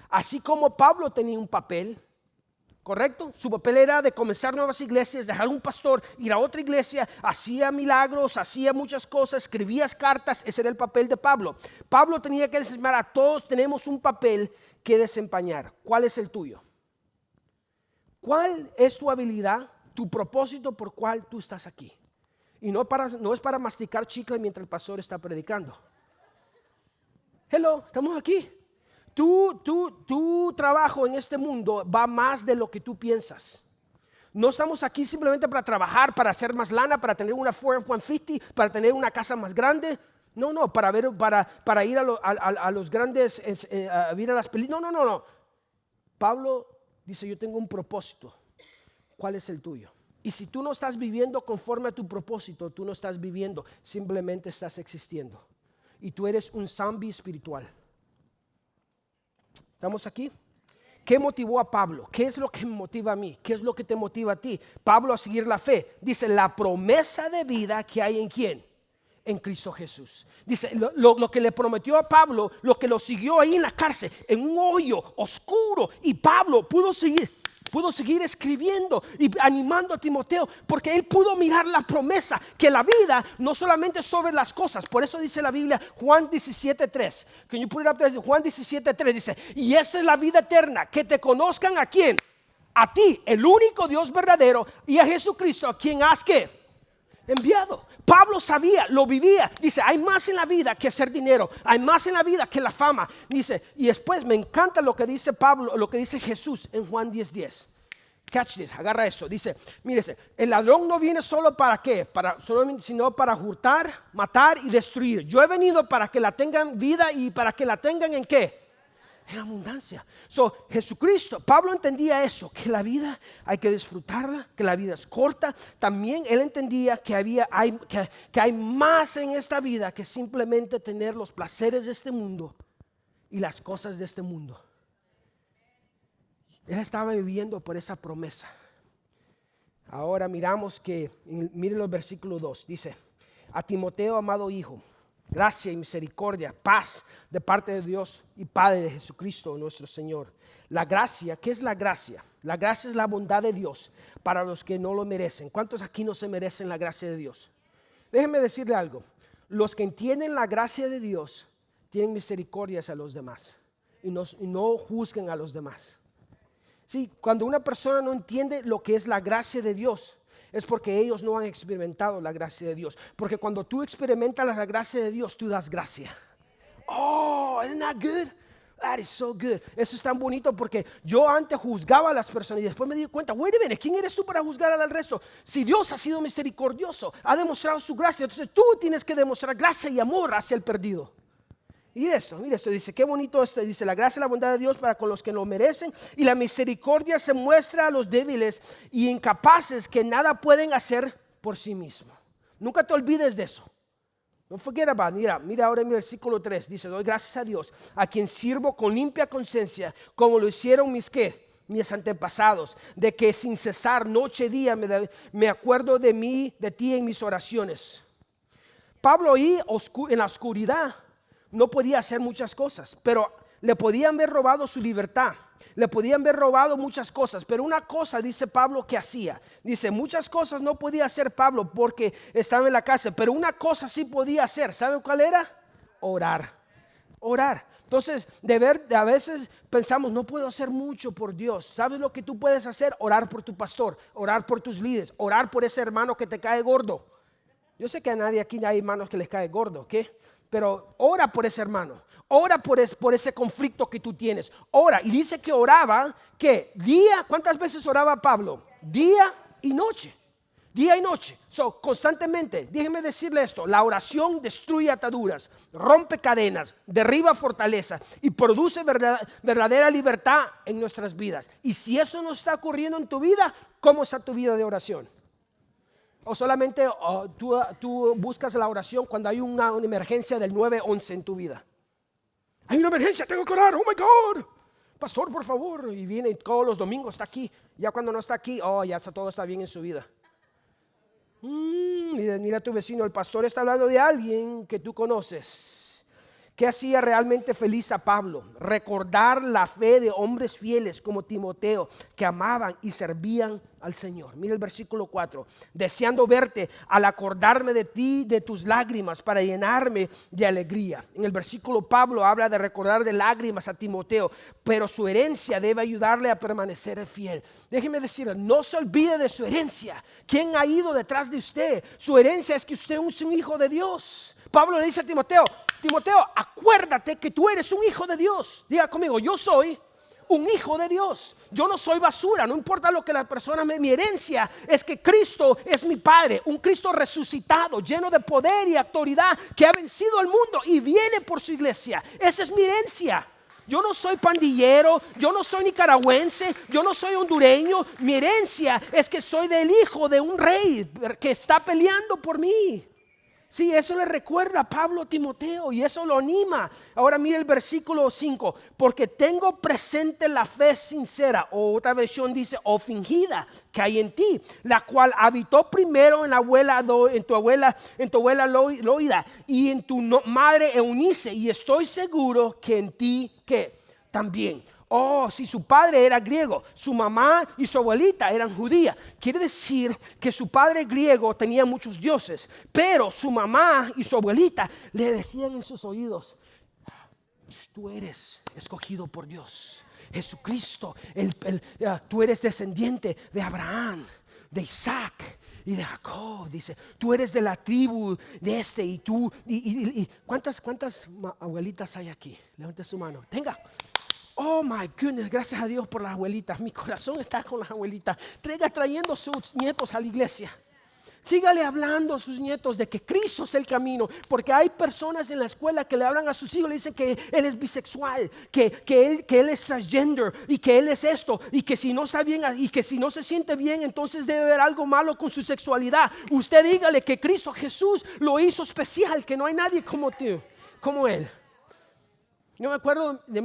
A: Así como Pablo tenía un papel, ¿correcto? Su papel era de comenzar nuevas iglesias, dejar un pastor, ir a otra iglesia, hacía milagros, hacía muchas cosas, escribía cartas. Ese era el papel de Pablo. Pablo tenía que desempeñar, a todos tenemos un papel que desempeñar. ¿Cuál es el tuyo? ¿Cuál es tu habilidad, tu propósito por cual tú estás aquí? Y no es para masticar chicle mientras el pastor está predicando. Hello, estamos aquí. Tu trabajo en este mundo va más de lo que tú piensas. No estamos aquí simplemente para trabajar, para hacer más lana, para tener una Ford F-150, para tener una casa más grande. No, para ir a los grandes, a ir a las películas. No. Pablo dice, yo tengo un propósito. ¿Cuál es el tuyo? Y si tú no estás viviendo conforme a tu propósito, tú no estás viviendo, simplemente estás existiendo. Y tú eres un zombie espiritual. ¿Estamos aquí? ¿Qué motivó a Pablo? ¿Qué es lo que me motiva a mí? ¿Qué es lo que te motiva a ti? Pablo a seguir la fe. Dice, la promesa de vida que hay en ¿quién? En Cristo Jesús. Dice, lo que le prometió a Pablo, lo que lo siguió ahí en la cárcel, en un hoyo oscuro. Y Pablo pudo seguir escribiendo y animando a Timoteo, porque él pudo mirar la promesa, que la vida no solamente es sobre las cosas. Por eso dice la Biblia, Juan 17:3. Can you put it up there? Juan 17:3 dice, y esta es la vida eterna, que te conozcan a quién, a ti, el único Dios verdadero, y a Jesucristo, a quien has ¿qué? Enviado. Pablo sabía, lo vivía. Dice, hay más en la vida que hacer dinero, hay más en la vida que la fama. Dice, y después me encanta lo que dice Pablo, lo que dice Jesús en Juan 10:10. Catch this, agarra eso. Dice, mírese, el ladrón no viene solo para qué, sino para hurtar, matar y destruir. Yo he venido para que la tengan vida y para que la tengan en qué. en abundancia. So, Jesucristo, Pablo entendía eso, que la vida hay que disfrutarla, que la vida es corta. También él entendía que hay más en esta vida que simplemente tener los placeres de este mundo y las cosas de este mundo. Él estaba viviendo por esa promesa. Ahora miramos que, miren los versículos 2, dice: a Timoteo, amado hijo, gracia y misericordia, paz de parte de Dios y Padre de Jesucristo nuestro Señor. La gracia, ¿qué es la gracia? La gracia es la bondad de Dios para los que no lo merecen. ¿Cuántos aquí no se merecen la gracia de Dios? Déjenme decirle algo. Los que entienden la gracia de Dios tienen misericordia hacia los demás y no juzguen a los demás. Sí, cuando una persona no entiende lo que es la gracia de Dios, es porque ellos no han experimentado la gracia de Dios. Porque cuando tú experimentas la gracia de Dios, tú das gracia. Oh, isn't that good? That is so good. Eso es tan bonito porque yo antes juzgaba a las personas y después me di cuenta, wait a minute, ¿quién eres tú para juzgar al resto? Si Dios ha sido misericordioso, ha demostrado su gracia, entonces tú tienes que demostrar gracia y amor hacia el perdido. Mira esto, dice, qué bonito esto, dice, la gracia y la bondad de Dios para con los que lo merecen, y la misericordia se muestra a los débiles y incapaces que nada pueden hacer por sí mismos. Nunca te olvides de eso. No forget about it. Mira ahora en el versículo 3, dice, doy gracias a Dios, a quien sirvo con limpia conciencia, como lo hicieron mis antepasados, de que sin cesar noche y día me acuerdo de ti en mis oraciones. Pablo ahí en la oscuridad no podía hacer muchas cosas, pero le podían haber robado su libertad, le podían haber robado muchas cosas, pero una cosa dice Pablo que hacía, dice muchas cosas no podía hacer Pablo porque estaba en la cárcel, pero una cosa sí podía hacer. ¿Saben cuál era? Orar. Entonces a veces pensamos, no puedo hacer mucho por Dios. ¿Sabes lo que tú puedes hacer? Orar por tu pastor, orar por tus líderes, orar por ese hermano que te cae gordo. Yo sé que a nadie aquí hay hermanos que les cae gordo, ¿ok? Pero ora por ese hermano, ora por ese conflicto que tú tienes, ora. Y dice que oraba, ¿qué? ¿Cuántas veces oraba Pablo? Día y noche, constantemente. Déjeme decirle esto, la oración destruye ataduras, rompe cadenas, derriba fortaleza y produce verdadera libertad en nuestras vidas. Y si eso no está ocurriendo en tu vida, ¿cómo está tu vida de oración? O solamente tú buscas la oración cuando hay una emergencia del 911 en tu vida. Hay una emergencia, tengo que orar, oh my God. Pastor, por favor. Y viene todos los domingos, está aquí. Ya cuando no está aquí, ya todo está bien en su vida. Mira a tu vecino, el pastor está hablando de alguien que tú conoces. ¿Qué hacía realmente feliz a Pablo? Recordar la fe de hombres fieles como Timoteo, que amaban y servían al Señor. Mira el versículo 4. Deseando verte al acordarme de ti, de tus lágrimas, para llenarme de alegría. En el versículo Pablo habla de recordar de lágrimas a Timoteo, pero su herencia debe ayudarle a permanecer fiel. Déjeme decirle, no se olvide de su herencia. ¿Quién ha ido detrás de usted? Su herencia es que usted es un hijo de Dios. Pablo le dice a Timoteo, acuérdate que tú eres un hijo de Dios. Diga conmigo, yo soy un hijo de Dios. Yo no soy basura, no importa lo que la persona mi herencia es que Cristo es mi Padre, un Cristo resucitado, lleno de poder y autoridad, que ha vencido al mundo y viene por su iglesia. Esa es mi herencia. Yo no soy pandillero, yo no soy nicaragüense, yo no soy hondureño. Mi herencia es que soy del hijo de un rey que está peleando por mí. Sí, eso le recuerda a Pablo a Timoteo y eso lo anima. Ahora mire el versículo 5. Porque tengo presente la fe sincera, o otra versión dice, o fingida, que hay en ti, la cual habitó primero en tu abuela Loida y en tu madre Eunice, y estoy seguro que en ti, ¿qué? También. Si su padre era griego, su mamá y su abuelita eran judías. Quiere decir que su padre griego tenía muchos dioses, pero su mamá y su abuelita le decían en sus oídos, tú eres escogido por Dios. Jesucristo, tú eres descendiente de Abraham, de Isaac y de Jacob. Dice, tú eres de la tribu de este y tú. ¿Cuántas abuelitas hay aquí? Levante su mano. Tenga. Oh my goodness, gracias a Dios por las abuelitas. Mi corazón está con las abuelitas. Trayendo sus nietos a la iglesia. Sígale hablando a sus nietos de que Cristo es el camino, porque hay personas en la escuela que le hablan a sus hijos, le dicen que él es bisexual, que él es transgender y que él es esto, y que si no está bien y que si no se siente bien, entonces debe haber algo malo con su sexualidad. Usted dígale que Cristo Jesús lo hizo especial, que no hay nadie como tú, como él. Yo me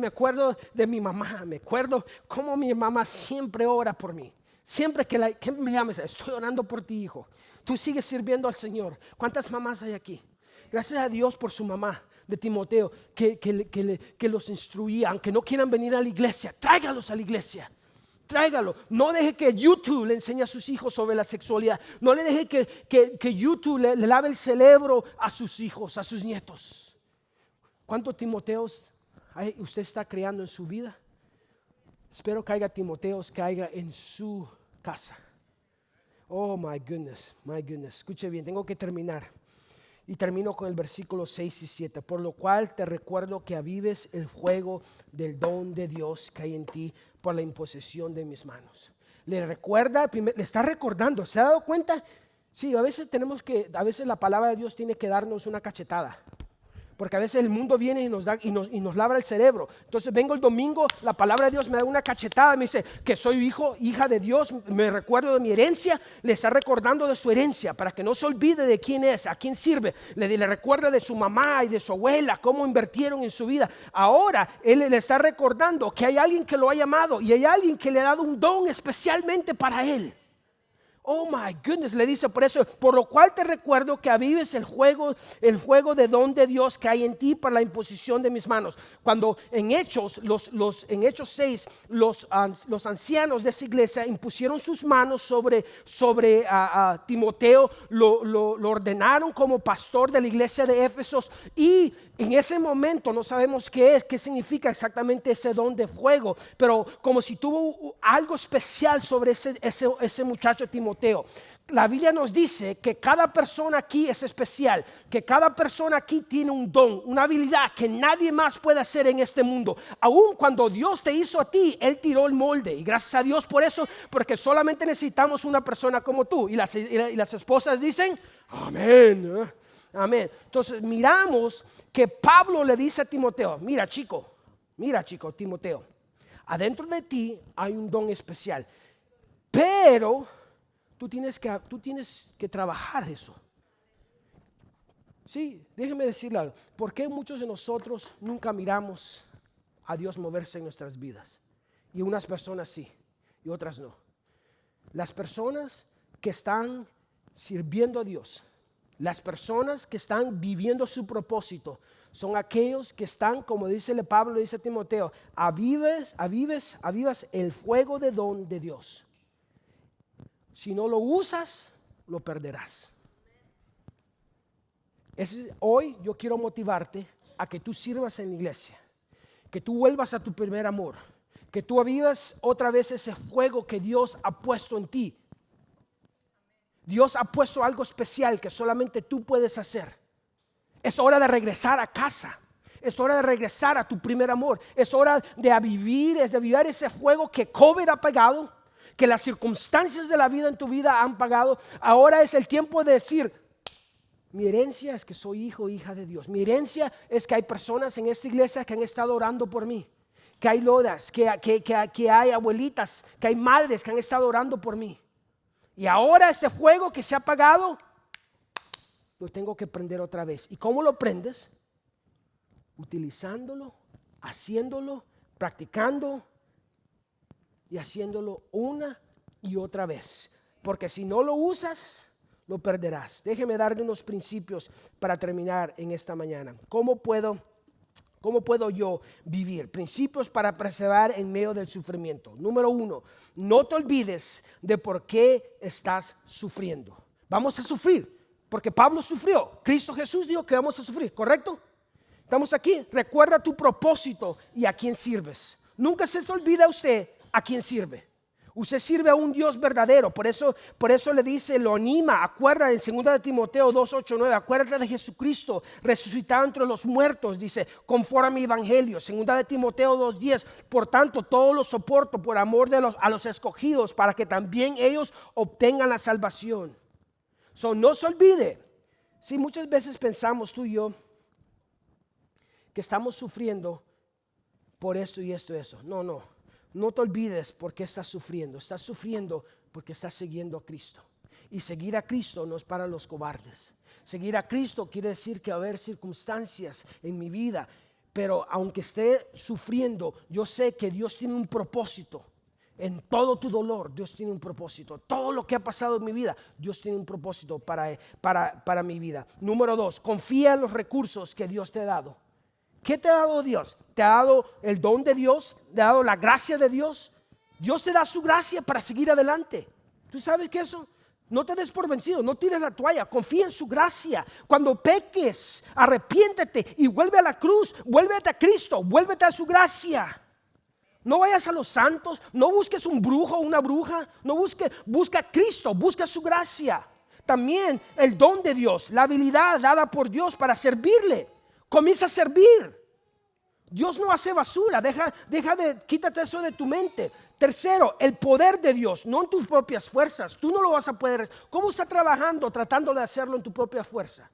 A: acuerdo de mi mamá, me acuerdo cómo mi mamá siempre ora por mí. Siempre que me llames, estoy orando por ti, hijo. Tú sigues sirviendo al Señor. ¿Cuántas mamás hay aquí? Gracias a Dios por su mamá de Timoteo que los instruía. Aunque no quieran venir a la iglesia, tráigalos a la iglesia. Tráigalo. No deje que YouTube le enseñe a sus hijos sobre la sexualidad. No le deje que YouTube le lave el cerebro a sus hijos, a sus nietos. ¿Cuántos Timoteos usted está creando en su vida? Espero que haya Timoteos que haya en su casa. Oh my goodness, my goodness. Escuche bien, tengo que terminar. Y termino con el versículo 6 y 7. Por lo cual te recuerdo que avives el fuego del don de Dios que hay en ti por la imposición de mis manos. Le recuerda, le está recordando. ¿Se ha dado cuenta? Sí, a veces la palabra de Dios tiene que darnos una cachetada. Porque a veces el mundo viene y nos labra el cerebro. Entonces vengo el domingo, la palabra de Dios me da una cachetada, me dice que soy hija de Dios, me recuerdo de mi herencia, le está recordando de su herencia para que no se olvide de quién es, a quién sirve. Le recuerda de su mamá y de su abuela, cómo invirtieron en su vida. Ahora él le está recordando que hay alguien que lo ha llamado y hay alguien que le ha dado un don especialmente para él. Oh my goodness, le dice por eso, por lo cual te recuerdo que avives el fuego de don de Dios que hay en ti para la imposición de mis manos. Cuando en Hechos, en Hechos 6, los ancianos de esa iglesia impusieron sus manos sobre Timoteo, lo ordenaron como pastor de la iglesia de Éfesos y en ese momento no sabemos qué significa exactamente ese don de fuego, pero como si tuvo algo especial sobre ese muchacho Timoteo. La Biblia nos dice que cada persona aquí es especial, que cada persona aquí tiene un don, una habilidad que nadie más puede hacer en este mundo. Aun cuando Dios te hizo a ti, Él tiró el molde y gracias a Dios por eso, porque solamente necesitamos una persona como tú. Y las esposas dicen, amén. Amén. Entonces miramos que Pablo le dice a Timoteo, mira chico, Timoteo, adentro de ti hay un don especial, pero tú tienes que trabajar eso. Sí, déjeme decirle algo. ¿Por qué muchos de nosotros nunca miramos a Dios moverse en nuestras vidas? Y unas personas sí, y otras no. Las personas que están sirviendo a Dios, las personas que están viviendo su propósito, son aquellos que están, como dice Pablo, dice Timoteo, avivas el fuego de don de Dios. Si no lo usas, lo perderás. Hoy yo quiero motivarte a que tú sirvas en la iglesia, que tú vuelvas a tu primer amor, que tú avivas otra vez ese fuego que Dios ha puesto en ti. Dios ha puesto algo especial que solamente tú puedes hacer. Es hora de regresar a casa. Es hora de regresar a tu primer amor. Es hora de avivar ese fuego que COVID ha apagado, que las circunstancias de la vida en tu vida han apagado. Ahora es el tiempo de decir, mi herencia es que soy hijo o hija de Dios. Mi herencia es que hay personas en esta iglesia que han estado orando por mí. Que hay lodas, que hay abuelitas, que hay madres que han estado orando por mí. Y ahora este fuego que se ha apagado, lo tengo que prender otra vez. ¿Y cómo lo prendes? Utilizándolo, haciéndolo, practicando y haciéndolo una y otra vez. Porque si no lo usas, lo perderás. Déjeme darle unos principios para terminar en esta mañana. ¿Cómo puedo yo vivir? Principios para perseverar en medio del sufrimiento. Número 1, no te olvides de por qué estás sufriendo. Vamos a sufrir, porque Pablo sufrió. Cristo Jesús dijo que vamos a sufrir, ¿correcto? Estamos aquí. Recuerda tu propósito y a quién sirves. Nunca se olvida usted a quién sirve. Usted sirve a un Dios verdadero. Por eso le dice, lo anima. Acuerda en 2 de Timoteo 2:8-9. Acuérdate de Jesucristo resucitado entre los muertos. Dice, conforme a mi evangelio. 2 de Timoteo 2:10. Por tanto, todo lo soporto por amor a los escogidos, para que también ellos obtengan la salvación. So, no se olvide. Sí, muchas veces pensamos tú y yo que estamos sufriendo por esto y esto y eso. No te olvides por qué estás sufriendo. Estás sufriendo porque estás siguiendo a Cristo. Y seguir a Cristo no es para los cobardes. Seguir a Cristo quiere decir que va a haber circunstancias en mi vida, pero aunque esté sufriendo, yo sé que Dios tiene un propósito. En todo tu dolor, Dios tiene un propósito. Todo lo que ha pasado en mi vida, Dios tiene un propósito para mi vida. Número 2, confía en los recursos que Dios te ha dado. ¿Qué te ha dado Dios? ¿Te ha dado el don de Dios? ¿Te ha dado la gracia de Dios? Dios te da su gracia para seguir adelante. ¿Tú sabes qué eso? No te des por vencido, no tires la toalla, confía en su gracia. Cuando peques, arrepiéntete y vuelve a la cruz, vuélvete a Cristo, vuélvete a su gracia. No vayas a los santos, no busques un brujo o una bruja, busca a Cristo, busca su gracia. También el don de Dios, la habilidad dada por Dios para servirle. Comienza a servir. Dios no hace basura, quítate eso de tu mente. Tercero, el poder de Dios, no en tus propias fuerzas. Tú no lo vas a poder. ¿Cómo está trabajando tratando de hacerlo en tu propia fuerza?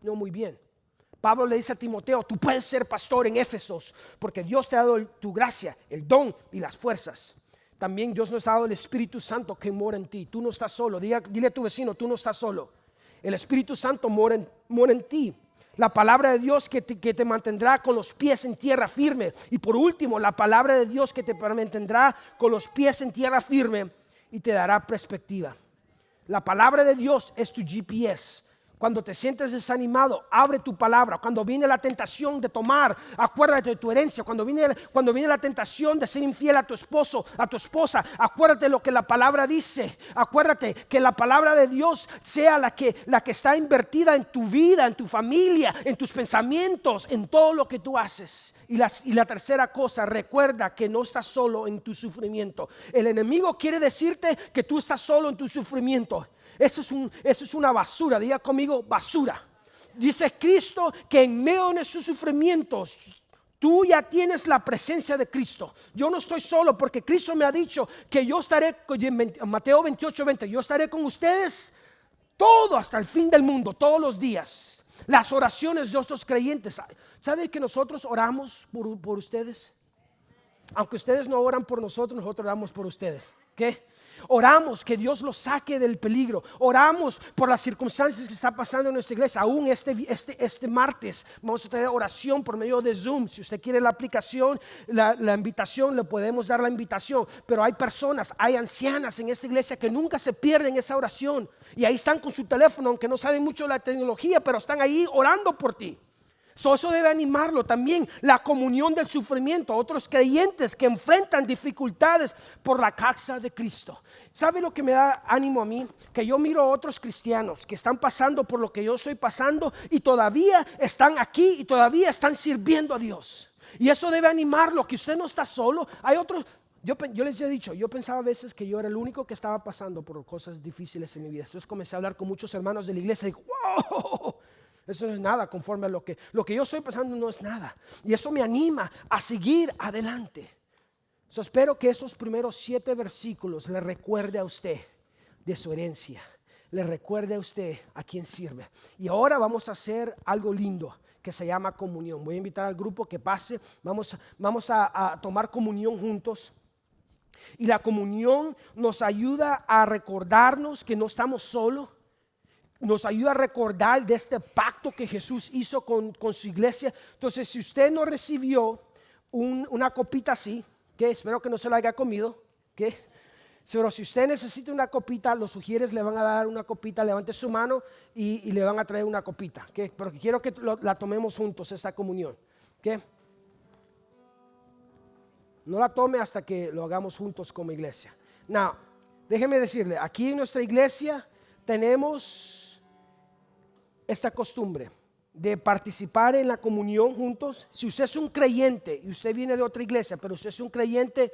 A: No, muy bien. Pablo le dice a Timoteo, tú puedes ser pastor en Éfesos porque Dios te ha dado tu gracia, el don y las fuerzas. También Dios nos ha dado el Espíritu Santo que mora en ti. Tú no estás solo. Dile a tu vecino, tú no estás solo. El Espíritu Santo mora en ti. La palabra de Dios que te mantendrá con los pies en tierra firme. Y por último, la palabra de Dios que te mantendrá con los pies en tierra firme y te dará perspectiva. La palabra de Dios es tu GPS. Cuando te sientes desanimado, abre tu palabra. Cuando viene la tentación de tomar, acuérdate de tu herencia. Cuando viene la tentación de ser infiel a tu esposo, a tu esposa, acuérdate lo que la palabra dice. Acuérdate que la palabra de Dios sea la que está invertida en tu vida, en tu familia, en tus pensamientos, en todo lo que tú haces. Y la tercera cosa, recuerda que no estás solo en tu sufrimiento. El enemigo quiere decirte que tú estás solo en tu sufrimiento. Eso es una basura. Diga conmigo, basura. Dice Cristo que en medio de sus sufrimientos tú ya tienes la presencia de Cristo. Yo no estoy solo porque Cristo me ha dicho que yo estaré, en Mateo 28:20, yo estaré con ustedes todo hasta el fin del mundo, todos los días. Las oraciones de otros creyentes. ¿Sabe que nosotros oramos por ustedes? Aunque ustedes no oran por nosotros, nosotros oramos por ustedes. ¿Qué? Oramos que Dios los saque del peligro. Oramos por las circunstancias que están pasando en nuestra iglesia. Aún este martes vamos a tener oración por medio de Zoom. Si usted quiere la aplicación, la invitación, le podemos dar la invitación. Pero hay personas, hay ancianas en esta iglesia que nunca se pierden esa oración. Y ahí están con su teléfono, aunque no saben mucho de la tecnología, pero están ahí orando por ti. Eso debe animarlo. También la comunión del sufrimiento. Otros creyentes que enfrentan dificultades por la causa de Cristo. ¿Sabe lo que me da ánimo a mí? Que yo miro a otros cristianos que están pasando por lo que yo estoy pasando y todavía están aquí y todavía están sirviendo a Dios. Y eso debe animarlo, que usted no está solo. Hay otros. Yo les he dicho, yo pensaba a veces que yo era el único que estaba pasando por cosas difíciles en mi vida. Entonces comencé a hablar con muchos hermanos de la iglesia y digo, wow. Eso no es nada conforme a lo que yo estoy pasando, no es nada. Y eso me anima a seguir adelante. Espero que esos primeros 7 versículos le recuerde a usted de su herencia. Le recuerde a usted a quién sirve. Y ahora vamos a hacer algo lindo que se llama comunión. Voy a invitar al grupo que pase. Vamos a tomar comunión juntos. Y la comunión nos ayuda a recordarnos que no estamos solos. Nos ayuda a recordar de este pacto que Jesús hizo con su iglesia. Entonces, si usted no recibió una copita así, que espero que no se la haya comido, pero si usted necesita una copita, los sugieres le van a dar una copita. Levante su mano y le van a traer una copita, pero quiero que la tomemos juntos, esta comunión. No la tome hasta que lo hagamos juntos como iglesia. Now, déjeme decirle, aquí en nuestra iglesia tenemos esta costumbre de participar en la comunión juntos. Si usted es un creyente y usted viene de otra iglesia, pero usted es un creyente,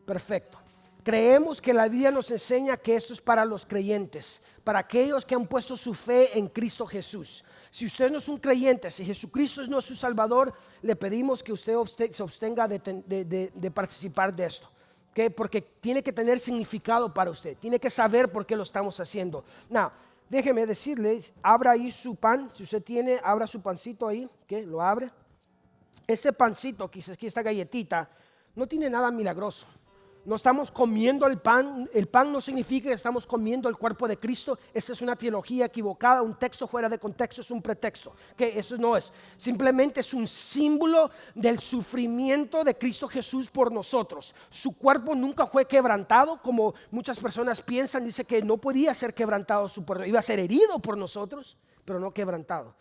A: perfecto. Creemos que la Biblia nos enseña que esto es para los creyentes, para aquellos que han puesto su fe en Cristo Jesús. Si usted no es un creyente, si Jesucristo no es su Salvador, le pedimos que usted se abstenga de participar de esto. Porque tiene que tener significado para usted, tiene que saber por qué lo estamos haciendo. Now, déjeme decirle, abra ahí su pan, si usted tiene, abra su pancito ahí, que lo abre. Este pancito, quizás aquí esta galletita, no tiene nada milagroso. No estamos comiendo el pan no significa que estamos comiendo el cuerpo de Cristo. Esa es una teología equivocada, un texto fuera de contexto es un pretexto, que eso no es, simplemente es un símbolo del sufrimiento de Cristo Jesús por nosotros. Su cuerpo nunca fue quebrantado, como muchas personas piensan, dice que no podía ser quebrantado su cuerpo, iba a ser herido por nosotros, pero no quebrantado.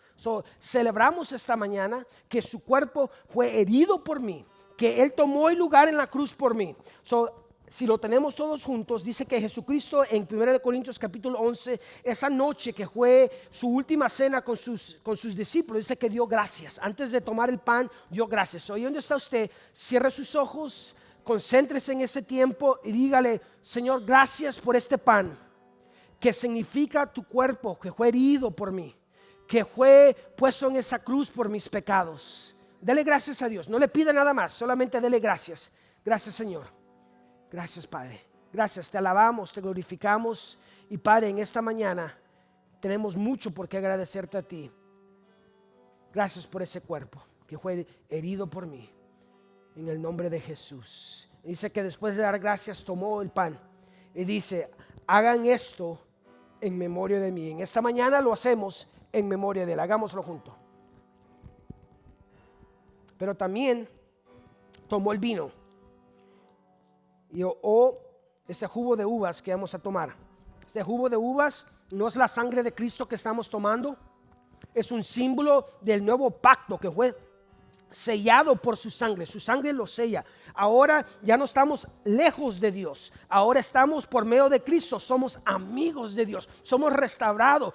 A: Celebramos esta mañana que su cuerpo fue herido por mí, que Él tomó el lugar en la cruz por mí. Si lo tenemos todos juntos, dice que Jesucristo en 1 Corintios capítulo 11, esa noche que fue su última cena con sus discípulos, dice que dio gracias. Antes de tomar el pan, dio gracias. ¿Y dónde está usted? Cierre sus ojos, concéntrese en ese tiempo y dígale: Señor, gracias por este pan, que significa tu cuerpo, que fue herido por mí, que fue puesto en esa cruz por mis pecados. Dele gracias a Dios, no le pida nada más, solamente dele gracias. Gracias, Señor. Gracias, Padre. Gracias, te alabamos, te glorificamos. Y Padre, en esta mañana tenemos mucho por qué agradecerte a ti. Gracias por ese cuerpo que fue herido por mí. En el nombre de Jesús. Dice que después de dar gracias tomó el pan y dice: hagan esto en memoria de mí. En esta mañana lo hacemos en memoria de Él. Hagámoslo juntos. Pero también tomó el vino o ese jugo de uvas que vamos a tomar. Este jugo de uvas no es la sangre de Cristo que estamos tomando, es un símbolo del nuevo pacto que fue sellado por su sangre lo sella. Ahora ya no estamos lejos de Dios, ahora estamos por medio de Cristo, somos amigos de Dios, somos restaurados,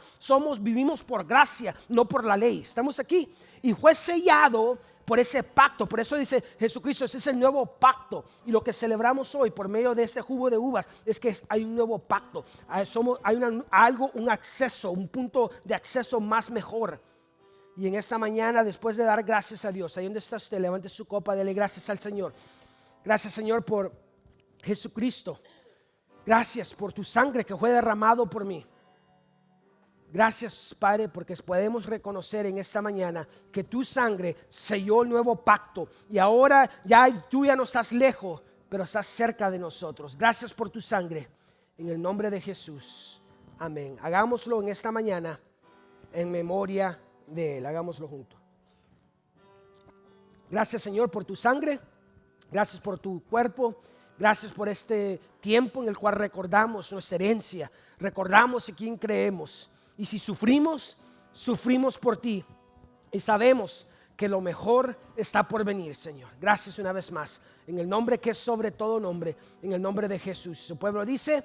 A: vivimos por gracia, no por la ley. Estamos aquí y fue sellado por ese pacto. Por eso dice Jesucristo, ese es el nuevo pacto. Y lo que celebramos hoy por medio de este jugo de uvas es que hay un nuevo pacto. Hay un acceso, un punto de acceso más mejor. Y en esta mañana, después de dar gracias a Dios, ahí donde está usted, levante su copa, dele gracias al Señor. Gracias, Señor, por Jesucristo. Gracias por tu sangre que fue derramado por mí. Gracias, Padre, porque podemos reconocer en esta mañana que tu sangre selló el nuevo pacto y ahora tú ya no estás lejos, pero estás cerca de nosotros. Gracias por tu sangre, en el nombre de Jesús. Amén. Hagámoslo en esta mañana en memoria de Él. Hagámoslo juntos. Gracias, Señor, por tu sangre. Gracias por tu cuerpo. Gracias por este tiempo en el cual recordamos nuestra herencia. Recordamos en quién creemos. Y si sufrimos, sufrimos por ti. Y sabemos que lo mejor está por venir, Señor. Gracias una vez más. En el nombre que es sobre todo nombre. En el nombre de Jesús. Su pueblo dice: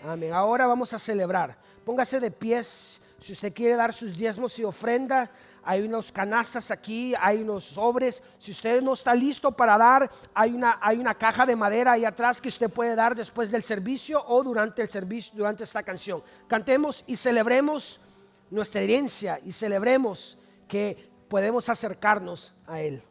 A: amén. Ahora vamos a celebrar. Póngase de pies. Si usted quiere dar sus diezmos y ofrenda, hay unos canastas aquí, hay unos sobres. Si usted no está listo para dar, hay una caja de madera ahí atrás que usted puede dar después del servicio o durante el servicio, durante esta canción. Cantemos y celebremos nuestra herencia y celebremos que podemos acercarnos a Él.